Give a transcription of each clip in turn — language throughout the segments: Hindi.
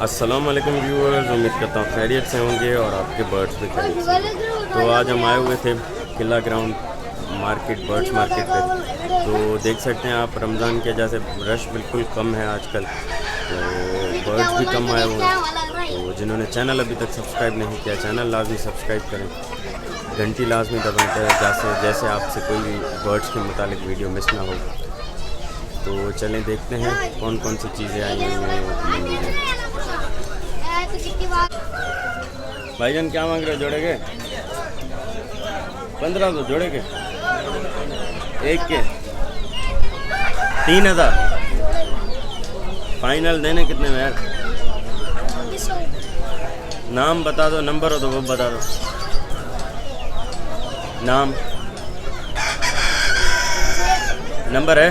अस्सलाम वालेकुम व्यूअर्स, उम्मीद करता हूँ खैरियत से होंगे और आपके बर्ड्स भी खैरियत से। तो आज हम आए हुए थे किला ग्राउंड मार्केट, बर्ड्स मार्केट पे। तो देख सकते हैं आप रमज़ान के जैसे रश बिल्कुल कम है आजकल, तो बर्ड्स भी कम आए हुए हैं। तो जिन्होंने चैनल अभी तक सब्सक्राइब नहीं किया, चैनल लाजमी सब्सक्राइब करें, घंटी लाजमी दबाएं जैसे आपसे कोई भी बर्ड्स के मुतालिक वीडियो मिस ना हो। तो चलें देखते हैं कौन कौन सी चीज़ें आई हुई हैं। भाईजान क्या मांग रहे हो जोड़े के? 1500 जोड़े के, एक के 3000 फाइनल देने कितने में यार? नाम बता दो, नंबर हो तो वो बता दो। नाम नंबर है?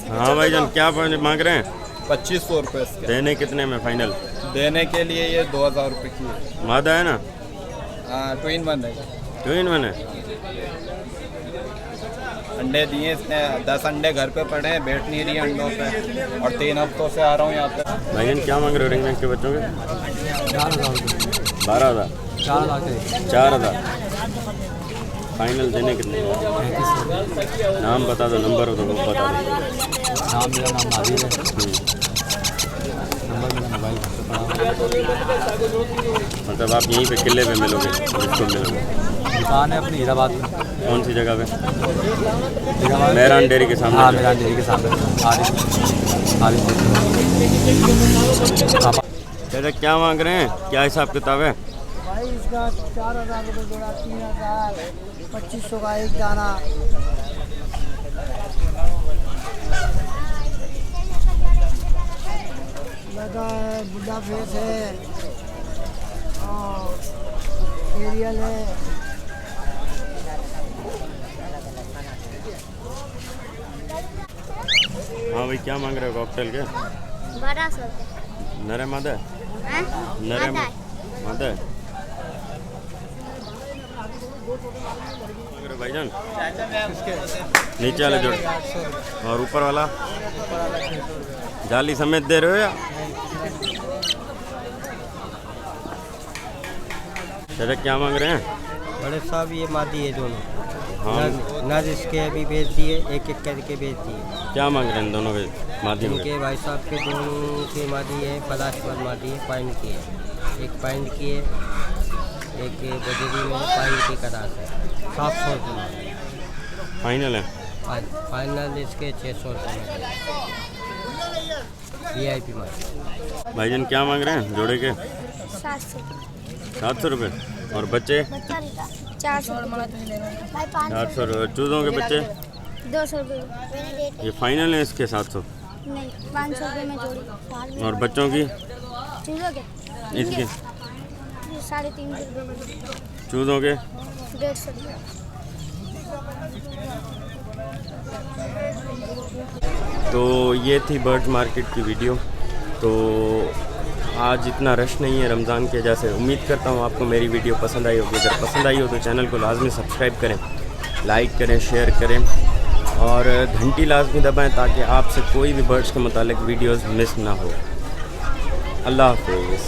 हाँ भाईजान क्या मांग रहे हैं? 2500 रुपये। देने कितने में फाइनल? देने के लिए ये 2000 रुपये की है। मादा है ना? हाँ, ट्विन वन है। ट्विन वन है। अंडे दिए इसने, 10 अंडे घर पे पड़े हैं, बैठ नहीं रही अंडों पे, और 3 हफ्तों से आ रहा हूँ यहाँ पे। भाईजान क्या मांग रहे हो रिंग के बच्चों के? 4000 4000 फाइनल देने कितने? नाम बता दो, नंबर हो तो वो बता दो। नाम मेरा नाम नादिर है, नंबर मेरा मोबाइल मतलब आप यहीं पे किले पे मिलोगे, बिल्कुल मिलोगे। दुकान है अपनी हीराबाद में। कौन सी जगह पे? हीराबाद मेहरान डेयरी के सामने। हाँ, मेहरान डेयरी के सामने। चाचा क्या मांग रहे हैं, क्या हिसाब किताब है? भाई इसका 4000 रुपये जोड़ा, 3000, 2500 का एक दाना। लगा है, बुढ़ा फेस है और एरियल है। हाँ भाई क्या मांग रहे हो कॉकटेल के? 1200 नरे मादा है? नरे मादा है। भाईजान नीचे वाले जोड़ और ऊपर वाला जाली समेत दे रहे हो या? चाचा क्या मांग रहे हैं? बड़े साहब ये मादी है दोनों। हाँ, नज इसके अभी बेच दिए, एक एक करके बेच दिए। क्या मांग रहे हैं दोनों के माध्यम इनके भाई साहब के दोनों की मादी है, पलाशवर मादी है, पाइन की है, एक पाइन की है, एक बजरी में पाइन की करास है। 700 रुपये फाइनल है। फाइनल इसके 600 रुपये VIP मादी। भाईजान क्या मांग रहे हैं जोड़े के? 700 रुपये और बच्चे 400 चूज़ों के बच्चे 200 रुपये। ये फाइनल है इसके 700 नहीं, 500 रुपये में जोड़ी। और बच्चों की चूज़ों के इसकी 350 रुपये, चूज़ों के 150 रुपये। तो ये थी बर्ड्स मार्केट की वीडियो। तो आज इतना रश नहीं है रमज़ान के जैसे। उम्मीद करता हूँ आपको मेरी वीडियो पसंद आई होगी। अगर पसंद आई हो तो चैनल को लाजमी सब्सक्राइब करें, लाइक करें, शेयर करें और घंटी लाजमी दबाएं ताकि आपसे कोई भी बर्ड्स के मुतालिक वीडियोस मिस ना हो। अल्लाह हाफ़िज़।